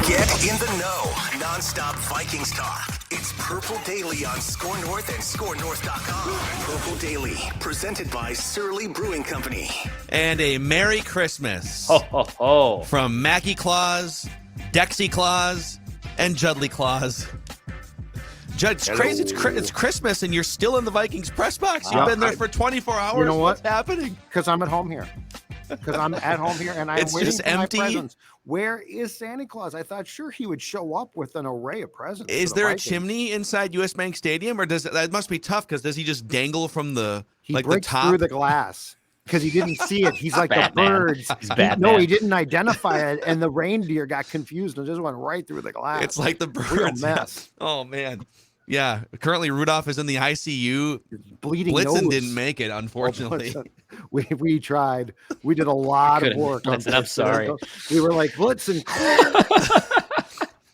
Get in the know. Non-stop Vikings talk. It's Purple Daily on Score North and ScoreNorth.com. Purple Daily, presented by Surly Brewing Company. And a Merry Christmas Ho, ho, ho. from Mackie Claus, Dexy Claus, and Judley Claus. Judd, it's crazy. It's Christmas, and you're still in the Vikings press box. You've been there for 24 hours. You know what? What's happening? Because I'm at home here. Because I'm at home here, and I'm It's waiting just for empty? my presents. Where is Santa Claus? I thought sure he would show up with an array of presents. Is for the there a Vikings. chimney inside US Bank Stadium, or that must be tough? Because does he just dangle from the He the breaks top? through the glass because he didn't see it. He's like the Batman. birds. He's Batman. No, he didn't identify it, and the reindeer got confused and just went right through the glass. It's like the Real birds. mess. Oh man. Yeah. Currently, Rudolph is in the ICU. Bleeding Blitzen nose. didn't make it, unfortunately. We tried. We did a lot of Couldn't. work. on Blitzen, I'm Blitzen. sorry. We were like Blitzen.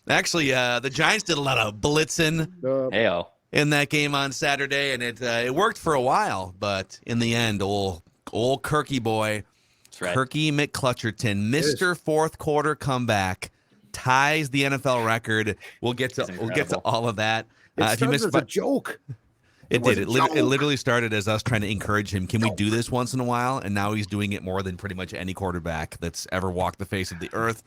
Actually, the Giants did a lot of blitzing Heyo. in that game on Saturday, and it worked for a while, but in the end, old Kirky boy, That's right. Kirky McClutcherton, Mr. Fourth Quarter comeback, ties the NFL record. We'll get to incredible. all of that. It If you started missed, as a joke. it was did. a It joke. literally started as us trying to encourage him. Can we do this once in a while? And now he's doing it more than pretty much any quarterback that's ever walked the face of the earth.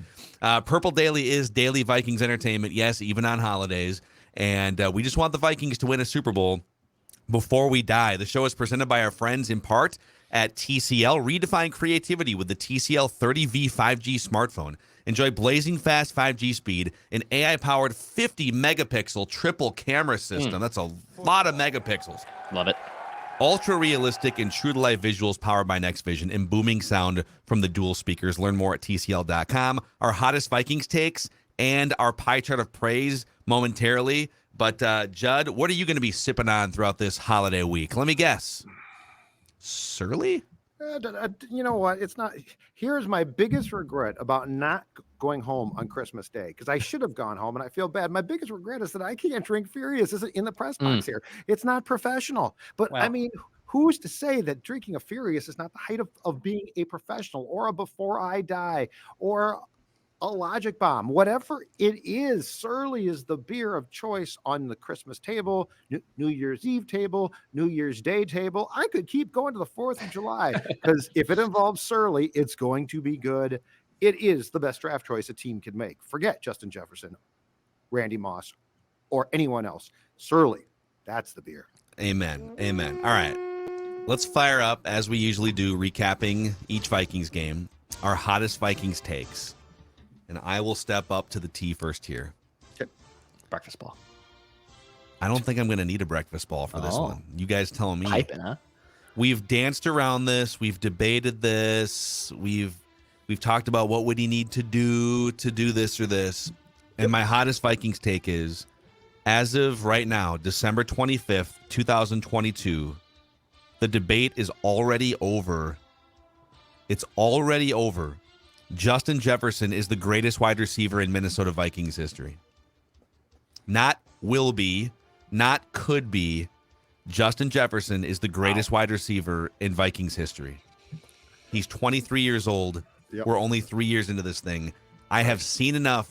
Purple Daily is daily Vikings entertainment. Yes, even on holidays. And we just want the Vikings to win a Super Bowl before we die. The show is presented by our friends in part at TCL. Redefine creativity with the TCL 30V 5G smartphone. Enjoy blazing fast 5G speed, an AI-powered 50-megapixel triple camera system. That's a lot of megapixels. Love it. Ultra-realistic and true-to-life visuals powered by Next Vision and booming sound from the dual speakers. Learn more at TCL.com. Our hottest Vikings takes and our pie chart of praise momentarily. But, Judd, what are you going to be sipping on throughout this holiday week? Let me guess. Surly? You know what? It's not. Here's my biggest regret about not going home on Christmas Day, because I should have gone home and I feel bad. My biggest regret is that I can't drink Furious in the press box here. It's not professional. But Wow. I mean, who's to say that drinking a Furious is not the height of being a professional, or a Before I Die, or a Logic Bomb, whatever it is? Surly is the beer of choice on the Christmas table, New Year's Eve table, New Year's Day table. I could keep going to the 4th of July, because if it involves Surly, it's going to be good. It is the best draft choice a team can make. Forget Justin Jefferson, Randy Moss, or anyone else. Surly, that's the beer. Amen. Amen. All right. Let's fire up, as we usually do, recapping each Vikings game, our hottest Vikings takes. And I will step up to the tee first here. Breakfast ball. I don't think I'm going to need a breakfast ball for this Oh. one. You guys tell me. Piping, huh? We've danced around this. We've debated this. We've talked about what would he need to do this or this. And my hottest Vikings take is, as of right now, December 25th, 2022, the debate is already over. It's already over. Justin Jefferson is the greatest wide receiver in Minnesota Vikings history. Not will be, not could be. Justin Jefferson is the greatest wide receiver in Vikings history. He's 23 years old. Yep. We're only 3 years into this thing. I have seen enough.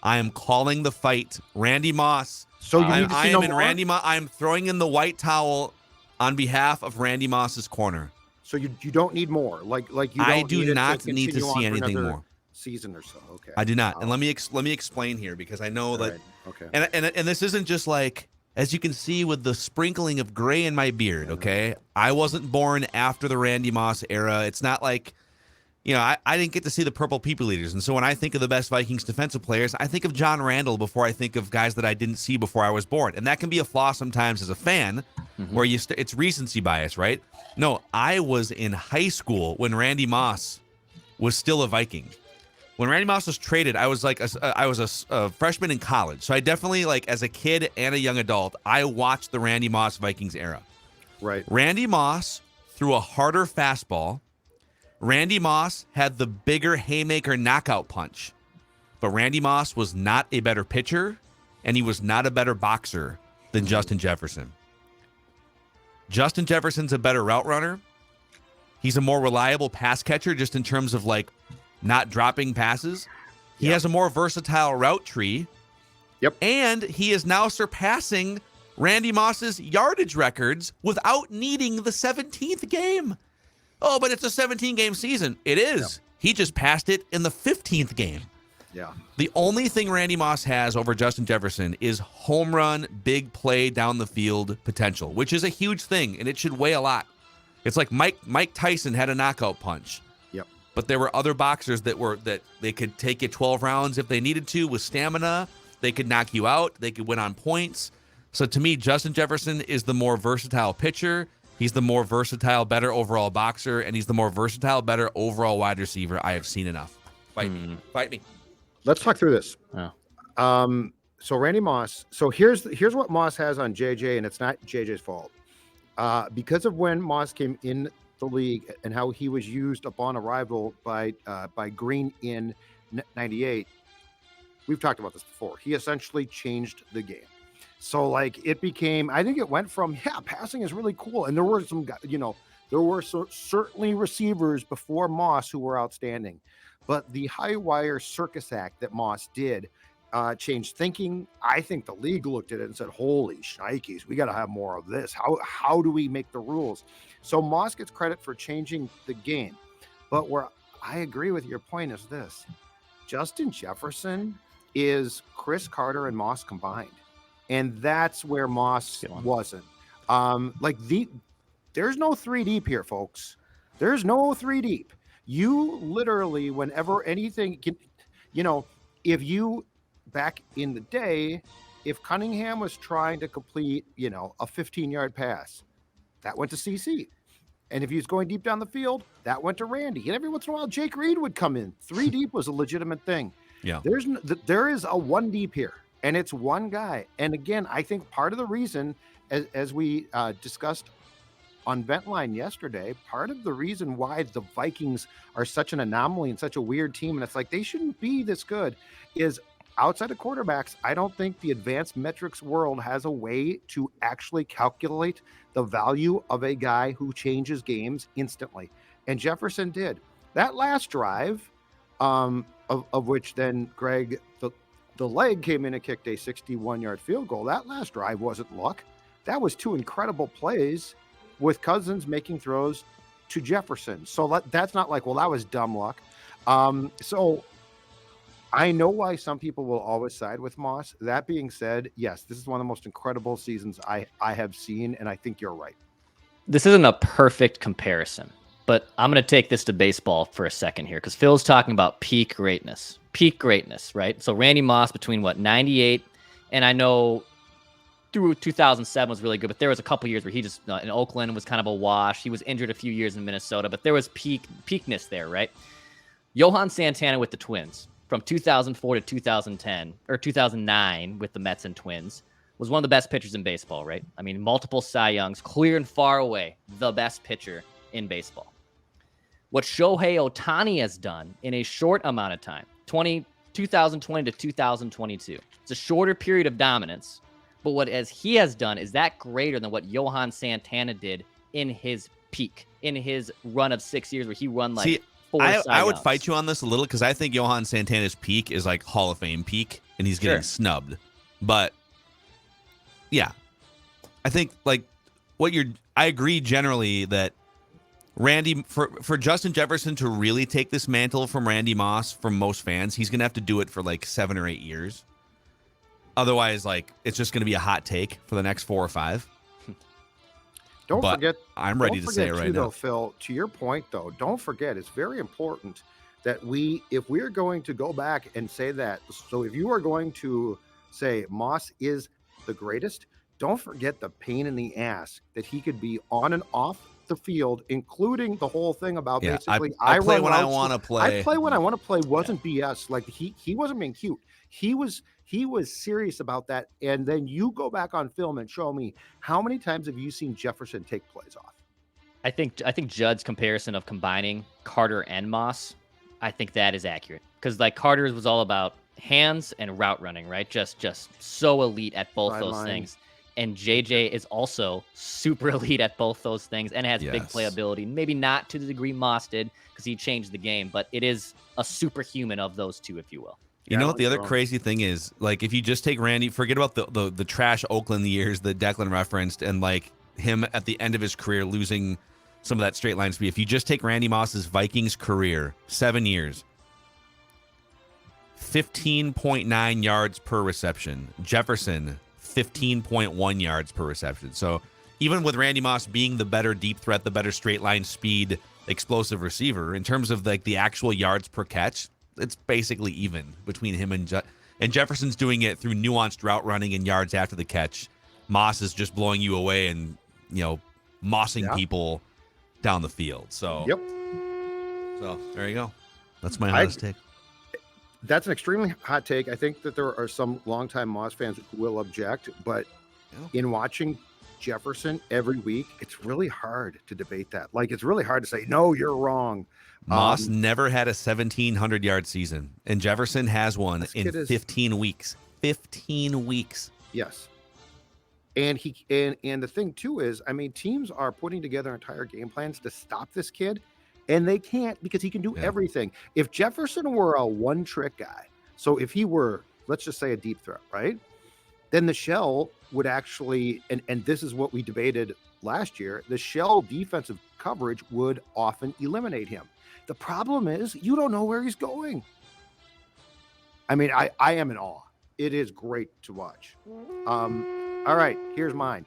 I am calling the fight. Randy Moss. So you need to I see am no in more? Randy Moss. I am throwing in the white towel on behalf of Randy Moss's corner. So you don't need more. Like you don't I do need it not need to continue on see for anything another more. season or so. Okay. I do not. And Wow. let me explain here, because I know that. Right. Okay. And this isn't just like, as you can see with the sprinkling of gray in my beard, okay? I wasn't born after the Randy Moss era. It's not like, I didn't get to see the Purple People Eaters. And so when I think of the best Vikings defensive players, I think of John Randall before I think of guys that I didn't see before I was born. And that can be a flaw sometimes as a fan, where it's recency bias, right? No, I was in high school when Randy Moss was still a Viking. When Randy Moss was traded, I was a freshman in college. So I definitely, like, as a kid and a young adult, I watched the Randy Moss Vikings era. Right. Randy Moss threw a harder fastball. Randy Moss had the bigger haymaker knockout punch. But Randy Moss was not a better pitcher, and he was not a better boxer than Justin Jefferson. Justin Jefferson's a better route runner. He's a more reliable pass catcher, just in terms of, like, not dropping passes. He has a more versatile route tree. Yep. And he is now surpassing Randy Moss's yardage records without needing the 17th game. Oh, but it's a 17-game season. It is. Yep. He just passed it in the 15th game. Yeah. The only thing Randy Moss has over Justin Jefferson is home run, big play down the field potential, which is a huge thing, and it should weigh a lot. It's like Mike Tyson had a knockout punch. Yep. But there were other boxers that they could take it 12 rounds if they needed to with stamina. They could knock you out. They could win on points. So to me, Justin Jefferson is the more versatile pitcher. He's the more versatile, better overall boxer, and he's the more versatile, better overall wide receiver. I have seen enough. Fight me. Fight me. Let's talk through this. Oh. So Randy Moss. So here's what Moss has on JJ, and it's not JJ's fault. Because of when Moss came in the league and how he was used upon arrival by Green in '98. We've talked about this before. He essentially changed the game. So like it became, I think it went from, passing is really cool. And there were some, there were certainly receivers before Moss who were outstanding, but the high wire circus act that Moss did changed thinking. I think the league looked at it and said, holy shnikes, we got to have more of this. How do we make the rules? So Moss gets credit for changing the game. But where I agree with your point is this: Justin Jefferson is Chris Carter and Moss combined. And that's where Moss wasn't. There's no 3 deep here, folks. There's no 3 deep. You literally, whenever anything can, if you back in the day, if Cunningham was trying to complete, a 15-yard pass, that went to CC. And if he was going deep down the field, that went to Randy. And every once in a while, Jake Reed would come in. 3 deep was a legitimate thing. Yeah. There is a 1 deep here, and it's one guy. And again, I think part of the reason, as we discussed on Ventline yesterday, part of the reason why the Vikings are such an anomaly and such a weird team, and it's like they shouldn't be this good, is outside of quarterbacks, I don't think the advanced metrics world has a way to actually calculate the value of a guy who changes games instantly. And Jefferson did. That last drive, of which then Greg, the leg came in and kicked a 61-yard field goal. That last drive wasn't luck. That was 2 incredible plays with Cousins making throws to Jefferson. So that's not like, well, that was dumb luck. So I know why some people will always side with Moss. That being said, yes, this is one of the most incredible seasons I have seen, and I think you're right. This isn't a perfect comparison, but I'm going to take this to baseball for a second here, because Phil's talking about peak greatness, right? So Randy Moss between 98, and I know through 2007 was really good, but there was a couple years where he just in Oakland was kind of a wash. He was injured a few years in Minnesota, but there was peakness there, right? Johan Santana with the Twins from 2004 to 2010 or 2009 with the Mets and Twins was one of the best pitchers in baseball, right? I mean, multiple Cy Youngs, clear and far away the best pitcher in baseball. What Shohei Ohtani has done in a short amount of time, 2020 to 2022, it's a shorter period of dominance, but what as he has done is that greater than what Johan Santana did in his peak, in his run of 6 years where he run like four Cy I would Youngs. fight you on this a little, because I think Johan Santana's peak is like Hall of Fame peak, and he's getting snubbed. But yeah, I think I agree generally that Randy, for Justin Jefferson to really take this mantle from Randy Moss, from most fans, he's going to have to do it for like 7 or 8 years. Otherwise, it's just going to be a hot take for the next 4 or 5. Don't forget, I'm ready to say it right now. Though, Phil, to your point, though, don't forget, it's very important that if we're going to go back and say that, so if you are going to say Moss is the greatest, don't forget the pain in the ass that he could be on and off the field, including the whole thing about basically I play when I want to play. I play when I want to play wasn't BS. Like he wasn't being cute. He was serious about that. And then you go back on film and show me how many times have you seen Jefferson take plays off? I think Judd's comparison of combining Carter and Moss, I think that is accurate, because Carter's was all about hands and route running, right? Just so elite at both those things. And JJ is also super elite at both those things and has big Yes. playability. Maybe not to the degree Moss did because he changed the game, but it is a superhuman of those two, if you will. You know what the other crazy thing is? Like, if you just take Randy, forget about the trash Oakland years that Declan referenced, and like him at the end of his career losing some of that straight line speed. If you just take Randy Moss's Vikings career, 7 years, 15.9 yards per reception. Jefferson, 15.1 yards per reception. So even with Randy Moss being the better deep threat, the better straight line speed, explosive receiver, in terms of like the actual yards per catch, it's basically even between him and Jefferson's doing it through nuanced route running and yards after the catch. Moss is just blowing you away and, mossing people down the field. So, So there you go. That's my hottest take. That's an extremely hot take. I think that there are some longtime Moss fans who will object, but in watching Jefferson every week, it's really hard to debate that. Like, it's really hard to say, no, you're wrong. Moss never had a 1,700-yard season, and Jefferson has one in 15 weeks. 15 weeks. Yes. And and the thing too is, I mean, teams are putting together entire game plans to stop this kid, and they can't because he can do everything. If Jefferson were a one-trick guy, so if he were, let's just say, a deep threat, right? Then the shell would actually, and this is what we debated last year, the shell defensive coverage would often eliminate him. The problem is you don't know where he's going. I mean, I am in awe. It is great to watch. All right, here's mine.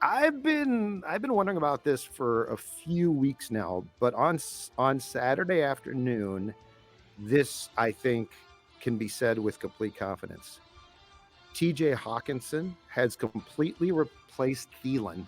I've been wondering about this for a few weeks now, but on Saturday afternoon, this I think can be said with complete confidence. TJ Hawkinson has completely replaced Thielen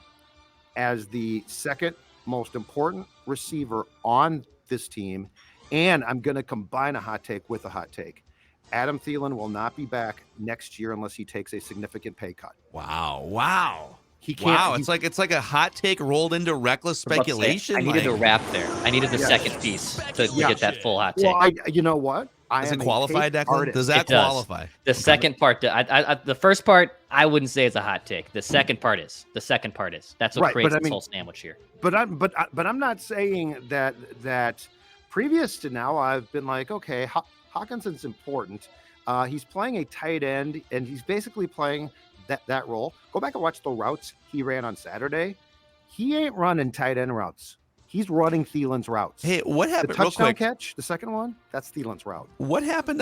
as the second most important receiver on this team, and I'm going to combine a hot take with a hot take. Adam Thielen will not be back next year unless he takes a significant pay cut. Wow. He can't. Wow, it's like a hot take rolled into reckless speculation. I needed a wrap there. I needed the second piece to get that full hot take. Well, you know what? Does it qualify, Declan? Does that qualify? The second part, the first part, I wouldn't say is a hot take. The second part is. That's what creates this whole sandwich here. But I'm not saying that previous to now, I've been like, okay, Hawkinson's important. He's playing a tight end, and he's basically playing that role. Go back and watch the routes he ran on Saturday. He ain't running tight end routes. He's running Thielen's routes. Hey, what happened? The touchdown catch, the second one, that's Thielen's route. What happened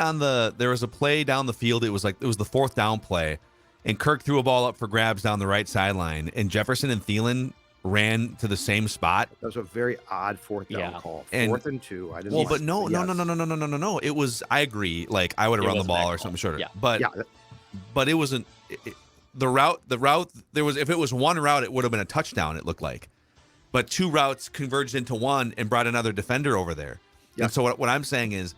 there was a play down the field. It was the fourth down play, and Kirk threw a ball up for grabs down the right sideline, and Jefferson and Thielen ran to the same spot. That was a very odd fourth down call. Fourth and 2. I didn't. Well, but no. It was. I agree. Like, I would have run the ball or something shorter. Yeah. But it wasn't. The route. There was. If it was one route, it would have been a touchdown. It looked like. But two routes converged into one and brought another defender over there. Yeah. And so what I'm saying is,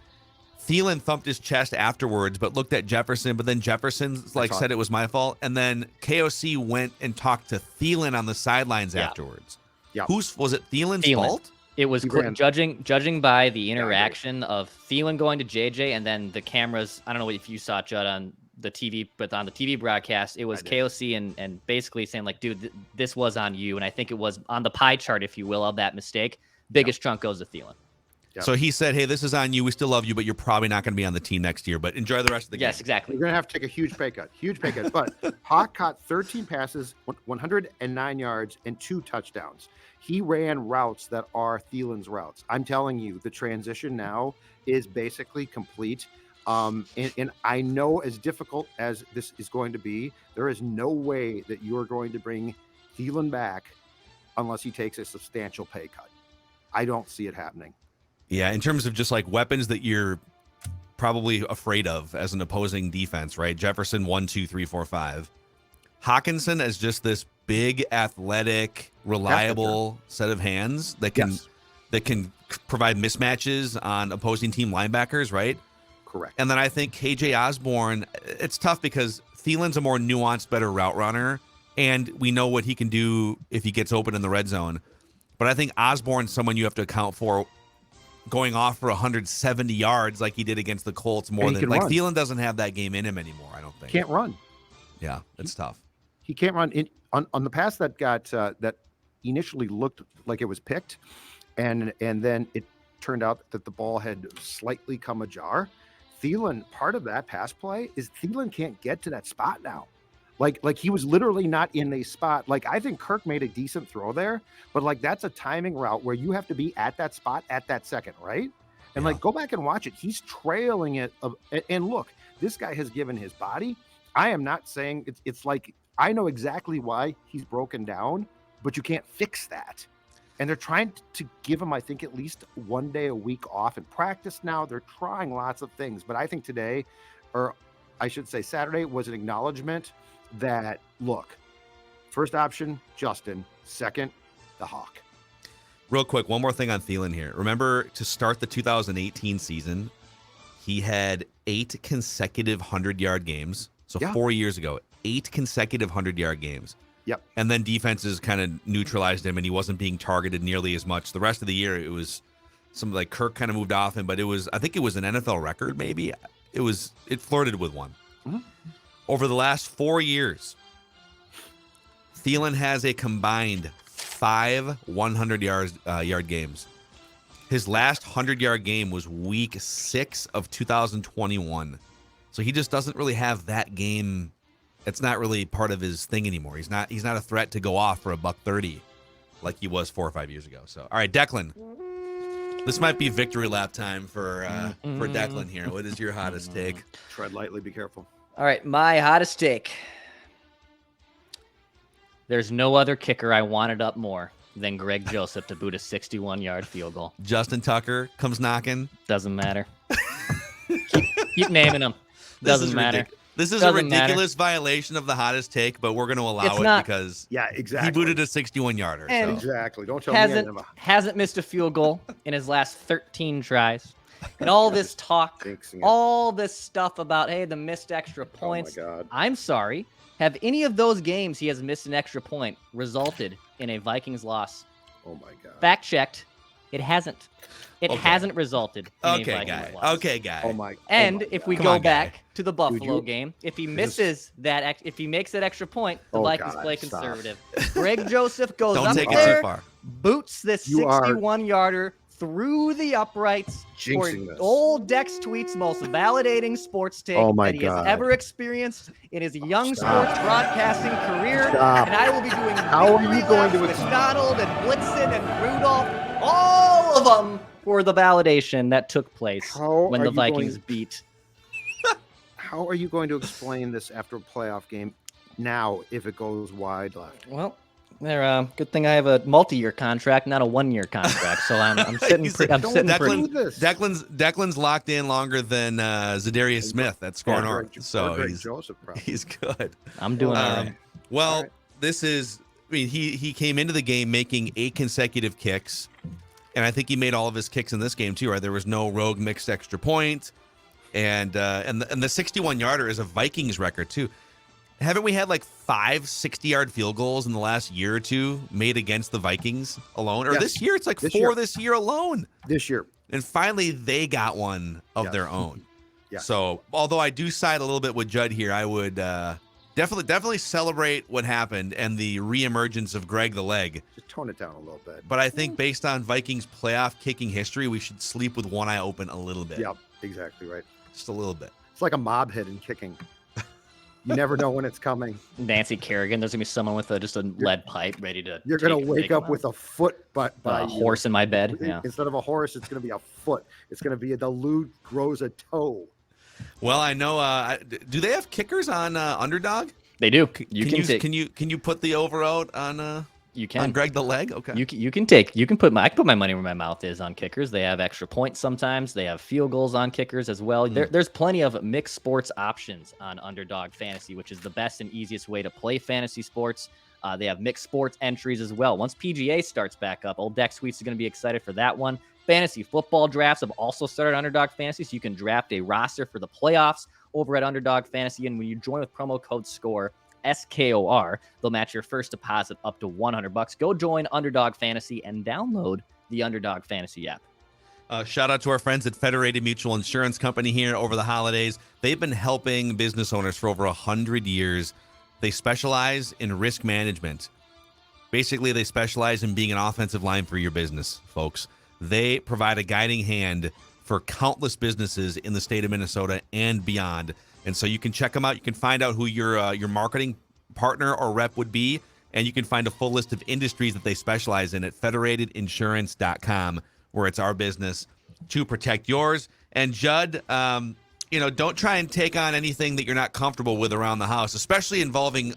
Thielen thumped his chest afterwards, but looked at Jefferson. But then Jefferson said it was my fault, and then KOC went and talked to Thielen on the sidelines afterwards. Yeah. Was it Thielen's fault? It was judging by the interaction of Thielen going to JJ, and then the cameras. I don't know if you saw it, Judd, on the TV, but on the TV broadcast, it was KOC and basically saying like, dude, this was on you. And I think it was on the pie chart, if you will, of that mistake. Biggest chunk goes to Thielen. Yep. So he said, hey, this is on you. We still love you, but you're probably not going to be on the team next year. But enjoy the rest of the game. Yes, exactly. You're going to have to take a huge pay cut. But Hawk caught 13 passes, 109 yards, and 2 touchdowns. He ran routes that are Thielen's routes. I'm telling you, the transition now is basically complete. And I know, as difficult as this is going to be, there is no way that you are going to bring Thielen back unless he takes a substantial pay cut. I don't see it happening. Yeah, in terms of just like weapons that you're probably afraid of as an opposing defense, right? Jefferson, 1, 2, 3, 4, 5. Hockenson as just this big, athletic, reliable set of hands that can provide mismatches on opposing team linebackers, right? Correct. And then I think KJ Osborne, it's tough because Thielen's a more nuanced, better route runner, and we know what he can do if he gets open in the red zone. But I think Osborne's someone you have to account for going off for 170 yards like he did against the Colts more than like run. Thielen doesn't have that game in him anymore, I don't think. Can't run. Yeah, it's tough. He can't run on the pass that got that initially looked like it was picked, and then it turned out that the ball had slightly come ajar. Thielen, part of that pass play is Thielen can't get to that spot now. Like he was literally not in a spot. Like I think Kirk made a decent throw there, but like that's a timing route where you have to be at that spot at that second, right? And like go back and watch it. He's trailing it. And look, this guy has given his body. I am not saying it's like I know exactly why he's broken down, but you can't fix that. And they're trying to give him, I think, at least 1 day a week off in practice now. They're trying lots of things. But I think today, or I should say Saturday, was an acknowledgement that, look, first option, Justin. Second, the Hawk. Real quick, one more thing on Thielen here. Remember, to start the 2018 season, he had 8 consecutive 100-yard games. So 4 years ago, 8 consecutive 100-yard games. Yep. And then defenses kind of neutralized him, and he wasn't being targeted nearly as much. The rest of the year, it was some like Kirk kind of moved off him, but I think it was an NFL record, maybe. It flirted with one. Mm-hmm. Over the last 4 years, Thielen has a combined 5 100-yard games. His last 100-yard game was week 6 of 2021. So he just doesn't really have that game. It's not really part of his thing anymore. He's not a threat to go off for $130 like he was 4 or 5 years ago. So, all right, Declan. This might be victory lap time for Declan here. What is your hottest take? Tread lightly, be careful. All right, my hottest take. There's no other kicker I wanted up more than Greg Joseph to boot a 61-yard field goal. Justin Tucker comes knocking. Doesn't matter. keep naming them. Doesn't matter. This is a ridiculous violation of the hottest take, but we're going to allow it because exactly. He booted a 61-yarder. And exactly. Don't tell me. Hasn't missed a field goal in his last 13 tries. And all this talk, all this stuff about, hey, the missed extra points. Oh my God. I'm sorry. Have any of those games he has missed an extra point resulted in a Vikings loss? Oh, my God. Fact checked. It hasn't. It hasn't resulted in a Vikings loss. Okay, guy. Oh, my. And if we go back to the Buffalo game, if he misses that, if he makes that extra point, the Vikings play conservative. Greg Joseph goes up there, boots this 61-yarder through the uprights for old Dex Tweet's most validating sports take that he has ever experienced in his young sports broadcasting career. And I will be doing how are you going to with Donald and Blitzen and Rudolph, all of them, for the validation that took place when the Vikings beat. How are you going to explain this after a playoff game now if it goes wide left? Well, good thing I have a multi-year contract, not a 1-year contract. So I'm sitting pretty. Declan's locked in longer than Zadarius Smith at Score North. So he's good. I'm doing all right. Well, this is. I mean, he came into the game making 8 consecutive kicks, and I think he made all of his kicks in this game too. Right, there was no rogue mixed extra point, and the 61-yarder is a Vikings record too. Haven't we had like 5 60-yard field goals in the last year or two made against the Vikings alone? Or this year, it's like 4 this year alone. This year. And finally, they got one of their own. So, although I do side a little bit with Judd here, I would definitely celebrate what happened and the reemergence of Greg the Leg. Just tone it down a little bit. But I think based on Vikings playoff kicking history, we should sleep with one eye open a little bit. Yep, exactly right. Just a little bit. It's like a mob hit in kicking. You never know when it's coming. Nancy Kerrigan, there's going to be someone with just a lead pipe ready to. You're going to wake up with a foot by a horse in my bed. Yeah. Instead of a horse, it's going to be a foot. It's going to be the lewd grows a toe. Well, I know. Do they have kickers on Underdog? They do. Can you put the over out on? You can. On Greg the Leg? Okay. I can put my money where my mouth is on kickers. They have extra points sometimes. They have field goals on kickers as well. There's plenty of mixed sports options on Underdog Fantasy, which is the best and easiest way to play fantasy sports. They have mixed sports entries as well. Once PGA starts back up, old Deck Sweets is going to be excited for that one. Fantasy football drafts have also started Underdog Fantasy, so you can draft a roster for the playoffs over at Underdog Fantasy. And when you join with promo code SCORE, SKOR, they'll match your first deposit up to $100. Go join Underdog Fantasy and download the Underdog Fantasy app. Shout out to our friends at Federated Mutual Insurance Company here over the holidays. They've been helping business owners for over 100 years They specialize in risk management. Basically, they specialize in being an offensive line for your business, folks. They provide a guiding hand for countless businesses in the state of Minnesota and beyond. And so you can check them out. You can find out who your marketing partner or rep would be, and you can find a full list of industries that they specialize in at federatedinsurance.com, where it's our business to protect yours. And Judd, don't try and take on anything that you're not comfortable with around the house, especially involving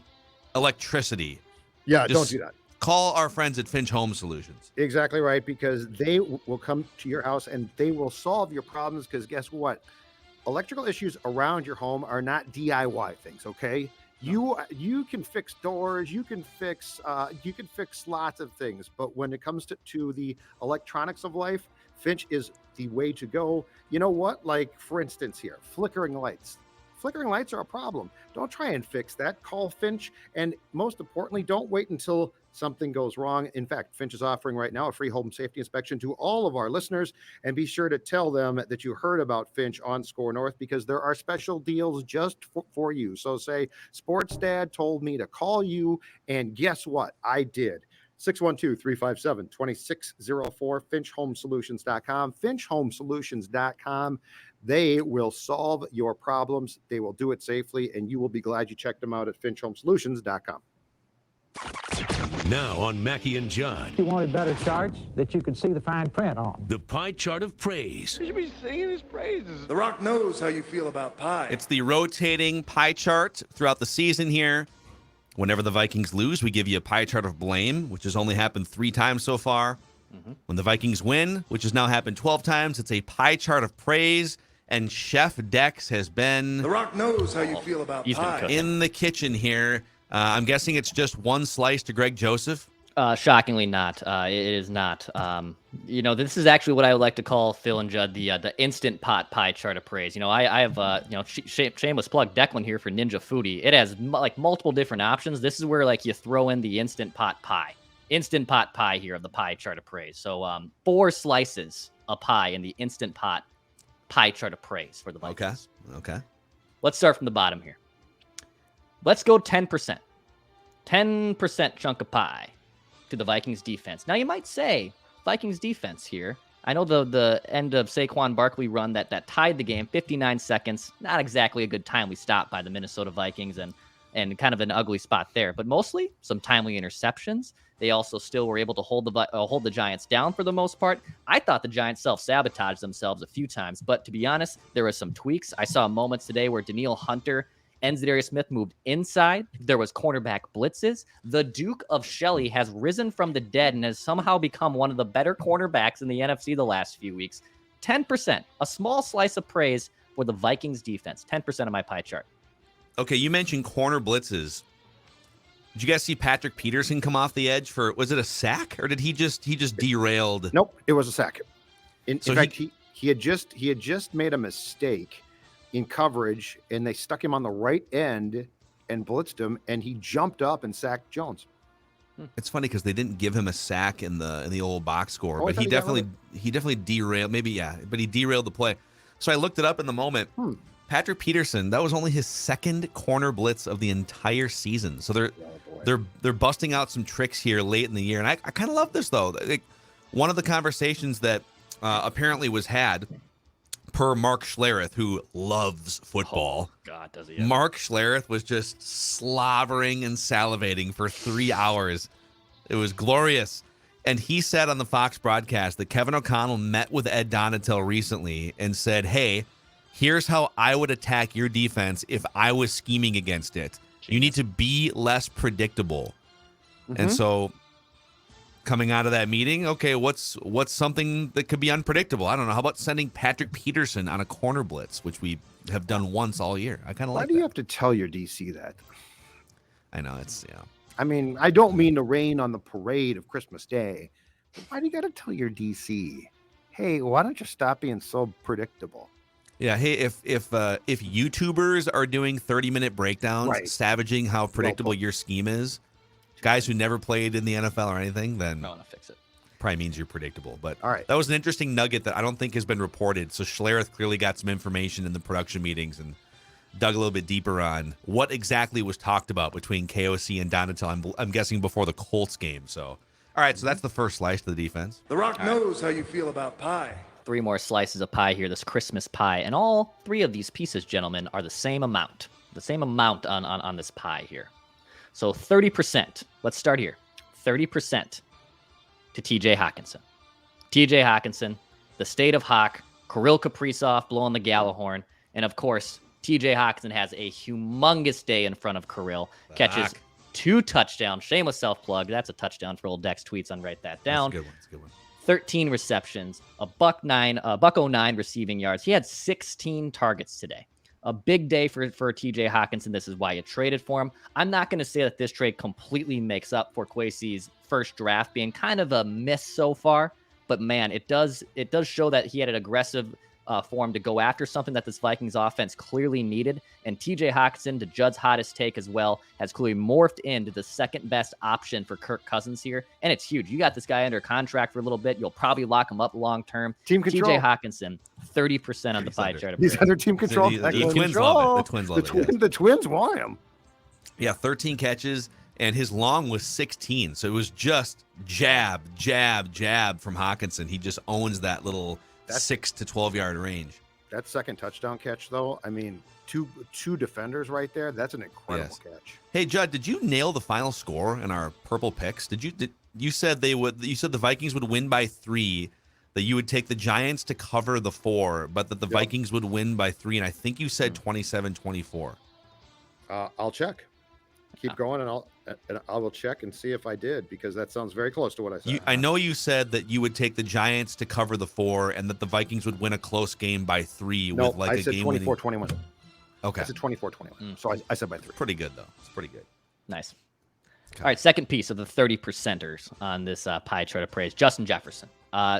electricity. Yeah, Just don't do that. Call our friends at Finch Home Solutions. Exactly right, because they will come to your house and they will solve your problems, because guess what? Electrical issues around your home are not DIY things, okay? You can fix doors, you can fix lots of things, but when it comes to the electronics of life, Finch is the way to go. You know what? Like, for instance here, flickering lights. Flickering lights are a problem. Don't try and fix that. Call Finch, and most importantly, don't wait until something goes wrong. In fact, Finch is offering right now a free home safety inspection to all of our listeners, and be sure to tell them that you heard about Finch on Score North, because there are special deals just for you. So say, Sports Dad told me to call you, and guess what? I did. 612-357-2604, finchhomesolutions.com, finchhomesolutions.com. They will solve your problems. They will do it safely, and you will be glad you checked them out at finchhomesolutions.com. Now on Mackie and Judd, You wanted better charts that you could see the fine print on. the pie chart of praise. You should be singing his praises. The Rock knows how you feel about pie. It's the rotating pie chart throughout the season here. Whenever the Vikings lose, we give you a pie chart of blame, which has only happened 3 times so far. When the Vikings win, which has now happened 12 times, it's a pie chart of praise. And Chef Dex has been The Rock knows how you feel about He's been pie. cooking. in the kitchen here. I'm guessing it's just one slice to Greg Joseph. Shockingly not. It is not. This is actually what I would like to call, Phil and Judd, the instant pot pie chart of praise. I have shameless plug, Declan here for Ninja Foodie. It has multiple different options. This is where you throw in the instant pot pie here of the pie chart of praise. So 4 slices of pie in the instant pot pie chart of praise for the Vikings. Okay. Let's start from the bottom here. Let's go 10%. 10% chunk of pie to the Vikings defense. Now you might say, Vikings defense here. I know the end of Saquon Barkley run that tied the game, 59 seconds. Not exactly a good timely stop by the Minnesota Vikings, and kind of an ugly spot there. But mostly some timely interceptions. They also still were able to hold the Giants down for the most part. I thought the Giants self-sabotaged themselves a few times, but to be honest, there were some tweaks. I saw moments today where Daniil Hunter and Zadarius Smith moved inside. There was cornerback blitzes. The Duke of Shelley has risen from the dead and has somehow become one of the better cornerbacks in the NFC the last few weeks. 10%, a small slice of praise for the Vikings defense. 10% of my pie chart. Okay, you mentioned corner blitzes. Did you guys see Patrick Peterson come off the edge was it a sack, or did he just derailed? Nope, it was a sack. In So fact, he had just made a mistake in coverage, and they stuck him on the right end and blitzed him, and he jumped up and sacked Jones. It's funny because they didn't give him a sack in the old box score, Oh, I but thought he he got definitely derailed. Maybe, yeah, but he derailed the play. So I looked it up in the moment. Patrick Peterson, that was only his 2nd corner blitz of the entire season. So they're busting out some tricks here late in the year, and I kind of love this though. One of the conversations that apparently was had, per Mark Schlereth, who loves football. Oh, God, does he? Mark Schlereth was just slobbering and salivating for 3 hours. It was glorious. And he said on the Fox broadcast that Kevin O'Connell met with Ed Donatel recently and said, hey, here's how I would attack your defense if I was scheming against it. You need to be less predictable. And so coming out of that meeting, okay, what's something that could be unpredictable? I don't know. How about sending Patrick Peterson on a corner blitz, which we have done once all year? I kind of like that. Why do you have to tell your DC that? I know, it's, yeah. I mean, I don't mean to rain on the parade of Christmas Day, but why do you got to tell your DC, hey, why don't you stop being so predictable? Yeah, hey, if YouTubers are doing 30-minute breakdowns, Right. savaging how predictable your scheme is, guys who never played in the NFL or anything, then I want to fix it. probably means you're predictable. But All right. that was an interesting nugget that I don't think has been reported. So Schlereth clearly got some information in the production meetings and dug a little bit deeper on what exactly was talked about between KOC and Donatel. I'm guessing before the Colts game. So, all right, so that's the first slice to the defense. The Rock knows how you feel about pie. 3 more slices of pie here, this Christmas pie. And all 3 of these pieces, gentlemen, are the same amount. The same amount on this pie here. So 30%. Let's start here. 30% to TJ Hockenson. TJ Hockenson, the state of Hawk, Kirill Kaprizov blowing the Gallahorn. And of course, TJ Hockenson has a humongous day in front of Kirill. Catches 2 touchdowns. Shameless self-plug. That's a touchdown for old Dex tweets on Write That Down. That's a good one. 13 receptions, a $109 receiving yards. He had 16 targets today. A big day for TJ Hockenson. This is why you traded for him. I'm not going to say that this trade completely makes up for Kwesi's first draft being kind of a miss so far, but man, it does show that he had an aggressive form to go after something that this Vikings offense clearly needed. And TJ Hockenson, to Judd's hottest take as well, has clearly morphed into the second best option for Kirk Cousins here. And it's huge. You got this guy under contract for a little bit. You'll probably lock him up long term. Team control. TJ Hockenson, 30% on the pie chart. He's under team control. The Twins love it. The Twins love it. The Twins want him. Yeah, 13 catches, and his long was 16. So it was just jab from Hockenson. He just owns that little 6 to 12-yard range. That second touchdown catch, though, I mean, two defenders right there. That's an incredible catch. Hey, Judd, did you nail the final score in our purple picks? You said you said the Vikings would win by 3, that you would take the Giants to cover the 4, but that the Vikings would win by 3, and I think you said 27-24. I'll check. Keep going, and I will check and see if I did, because that sounds very close to what I said. I know you said that you would take the Giants to cover the 4 and that the Vikings would win a close game by 3 with like I a said game 24-21. Okay. I said 24-21. So I said by 3. Pretty good, though. It's pretty good. Nice. Okay. All right, second piece of the 30%ers on this pie chart of praise, Justin Jefferson.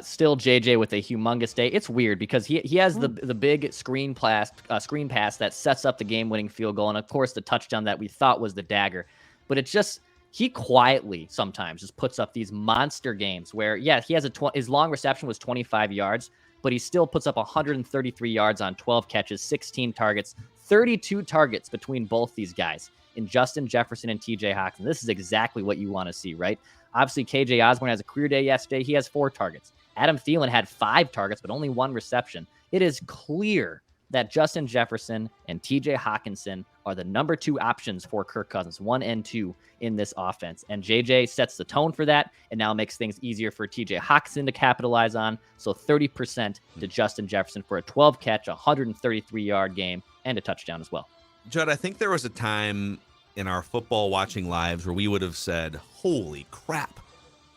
Still JJ with a humongous day. It's weird because he has the big screen pass that sets up the game-winning field goal, and of course the touchdown that we thought was the dagger. But it's just, he quietly sometimes just puts up these monster games where, he has his long reception was 25 yards, but he still puts up 133 yards on 12 catches, 16 targets, 32 targets between both these guys in Justin Jefferson and TJ Hockenson. This is exactly what you want to see, right? Obviously, KJ Osborne has a career day yesterday. He has 4 targets. Adam Thielen had 5 targets, but only 1 reception. It is clear that Justin Jefferson and TJ Hockenson are the number 2 options for Kirk Cousins, 1 and 2 in this offense. And JJ sets the tone for that and now makes things easier for TJ Hockenson to capitalize on. So 30% to Justin Jefferson for a 12-catch, 133-yard game, and a touchdown as well. Judd, I think there was a time in our football watching lives where we would have said, holy crap,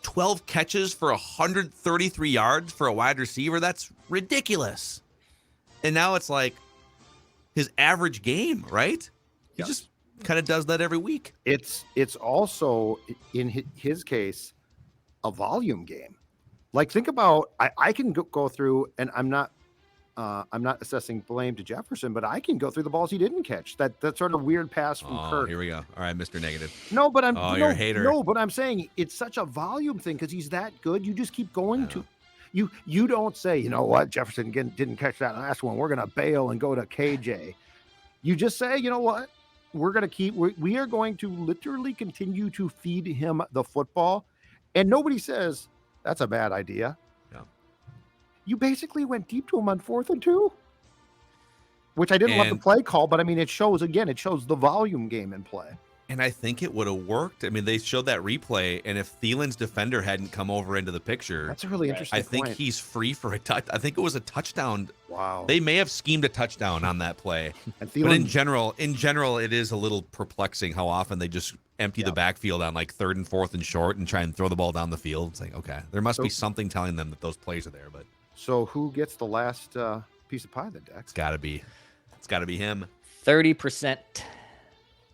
12 catches for 133 yards for a wide receiver? That's ridiculous. And now it's like his average game, right? He just kind of does that every week. It's also, in his case, a volume game. Like, think about, I can go through, and I'm not assessing blame to Jefferson, but I can go through the balls he didn't catch. That sort of weird pass from Kirk. Here we go. All right, Mr. Negative. No, but you're a hater. No, but I'm saying it's such a volume thing because he's that good. You just keep going to. You don't say, you know what, Jefferson didn't catch that last one, we're going to bail and go to KJ. You just say, you know what, we are going to literally continue to feed him the football. And nobody says, that's a bad idea. No. You basically went deep to him on 4th and 2, which I didn't love the play call, but I mean, it shows the volume game in play. And I think it would have worked. I mean, they showed that replay, and if Thielen's defender hadn't come over into the picture, that's a really interesting I think point. he's free for a touch. I think it was a touchdown. Wow. They may have schemed a touchdown on that play. And but in general, it is a little perplexing how often they just empty the backfield on like 3rd and 4th and short and try and throw the ball down the field. It's like, okay, there must be something telling them that those plays are there. But so who gets the last piece of pie then, Dex? It's got to be him. 30%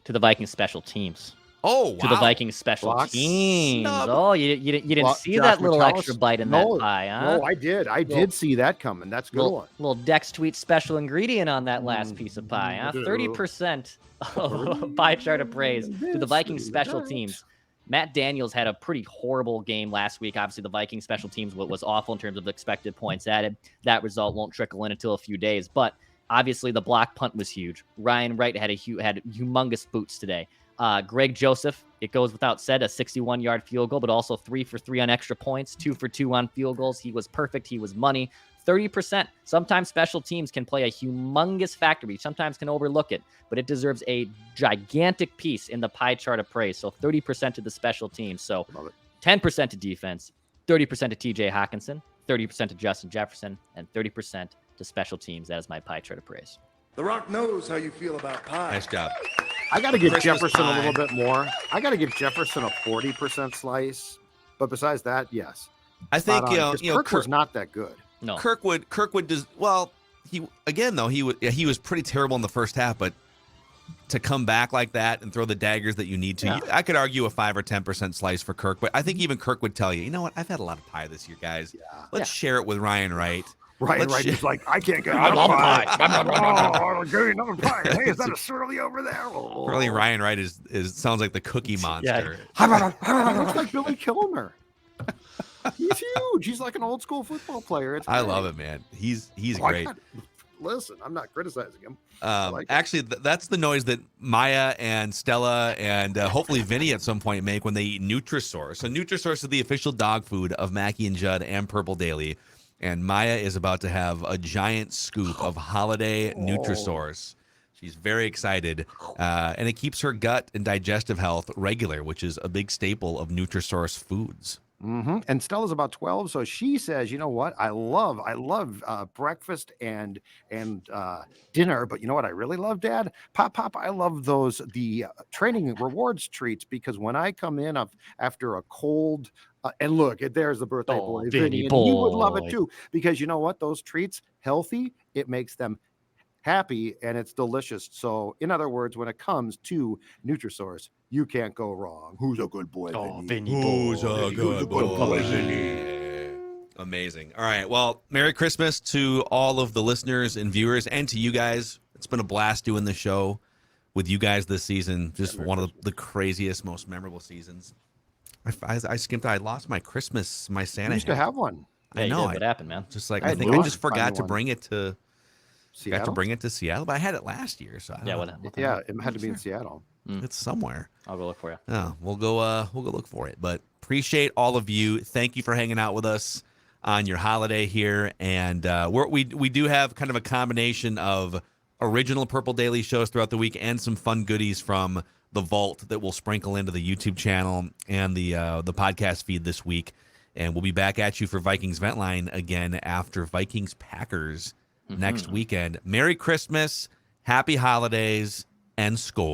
to the Vikings special teams. Oh, wow. To the Vikings special teams. Snub. Oh, you didn't see that little extra bite in that pie, huh? No, I did. I did see that coming. That's a good one. Little Dex tweet special ingredient on that last piece of pie, huh? 30% of pie chart of praise to the Vikings special teams. Matt Daniels had a pretty horrible game last week. Obviously, the Vikings special teams was awful in terms of expected points added. That result won't trickle in until a few days. But Obviously, the block punt was huge. Ryan Wright had humongous boots today. Greg Joseph, it goes without said, a 61-yard field goal, but also 3 for 3 on extra points, 2 for 2 on field goals. He was perfect. He was money. 30%. Sometimes special teams can play a humongous factor. We sometimes can overlook it, but it deserves a gigantic piece in the pie chart of praise. So 30% to the special teams. So 10% to defense, 30% to TJ Hockenson, 30% to Justin Jefferson, and 30% to special teams. That is my pie chart of praise. The Rock knows how you feel about pie. Nice job. I got to give Christmas Jefferson pie. a little bit more. I got to give Jefferson a 40% slice. But besides that, yes. I think Kirk was not that good. No. Kirkwood does well. He was pretty terrible in the first half, but to come back like that and throw the daggers that you need to, I could argue a 5 or 10% slice for Kirk. But I think even Kirk would tell you, you know what? I've had a lot of pie this year, guys. Yeah. Let's share it with Ryan Wright. Ryan Wright is like, I can't get enough pie. I'm getting another pie. Hey, is that a Surly over there? Oh. Really, Ryan Wright is sounds like the Cookie Monster. He looks like Billy Kilmer. He's huge. He's like an old school football player. I love it, man. He's great. Listen, I'm not criticizing him. Actually, that's the noise that Maya and Stella and hopefully Vinny at some point make when they eat Nutrisource. So Nutrisource is the official dog food of Mackie and Judd and Purple Daily. And Maya is about to have a giant scoop of holiday Nutrisource. She's very excited. And it keeps her gut and digestive health regular, which is a big staple of Nutrisource foods. Mm-hmm. And Stella's about 12, so she says, "You know what? I love breakfast and dinner, but you know what I really love, Dad? Pop, I love the training rewards treats because when I come in after a cold." And look, there's the birthday boy, Vinny, and he would love it too because you know what? Those treats, healthy, it makes them happy and it's delicious. So, in other words, when it comes to Nutrisource, you can't go wrong. Who's a good boy, Vinny? Who's a good boy, Vinny? Amazing. All right. Well, Merry Christmas to all of the listeners and viewers and to you guys. It's been a blast doing the show with you guys this season. Just one of the craziest, most memorable seasons. I lost my Santa. You used to have one. I know. What happened, man? Just like I think I just forgot to bring it to Seattle. Got to bring it to Seattle, but I had it last year, so I don't know. Yeah, it had to be in Seattle. It's somewhere. I'll go look for you. Oh, we'll go look for it. But appreciate all of you. Thank you for hanging out with us on your holiday here, and we do have kind of a combination of original Purple Daily shows throughout the week and some fun goodies from the vault that we'll sprinkle into the YouTube channel and the podcast feed this week. And we'll be back at you for Vikings Vent Line again after Vikings Packers next weekend. Merry Christmas, Happy Holidays, and Skol.